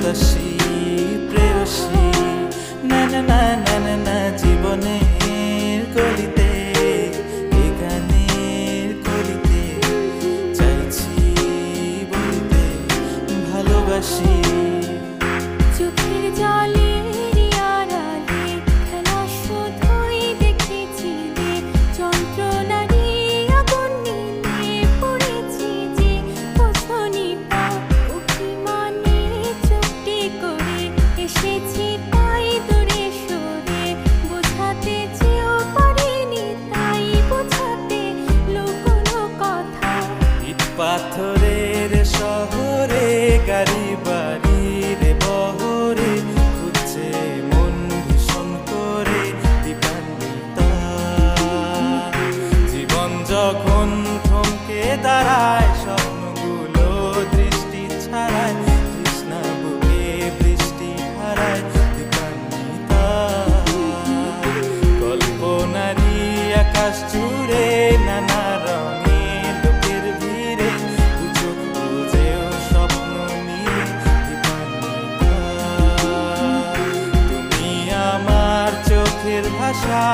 ভালোবাসি প্রেয়সী, না না না না না না, জীবনের গলিতে এই গানের কলিতে চাইছি বলতে ভালোবাসি। চোখের জলের আড়ালে খেলা শুধুই দেখেছিলে, যন্ত্রণারই আগুন নিয়ে পড়েছি যে বোঝনিটা, অভিমানে চুপটি করে এসেছি তাই দূরে সরে, বোঝাতে চেয়েও পারিনি তাই বোঝাতে লুকোনো কথা। ইট পাথরের শহরে গাড়ি বাড়ির বহরে খুঁজছে মন ভীষণ করে দীপান্বিতা। জীবন যখন থমকে দাঁড়ায়, স্বপ্নগুলো দৃষ্টি ছাড়ায়, তৃষ্ণা বুকে বৃষ্টি হারায় দীপান্বিতা। কল্পনারই আকাশ জুড়ে নানা রঙে লোকের ভিড়ে চোখ বুঝেও স্বপ্ন নিয়ে দীপান্বিতা। তুমি আমার চোখের ভাষা।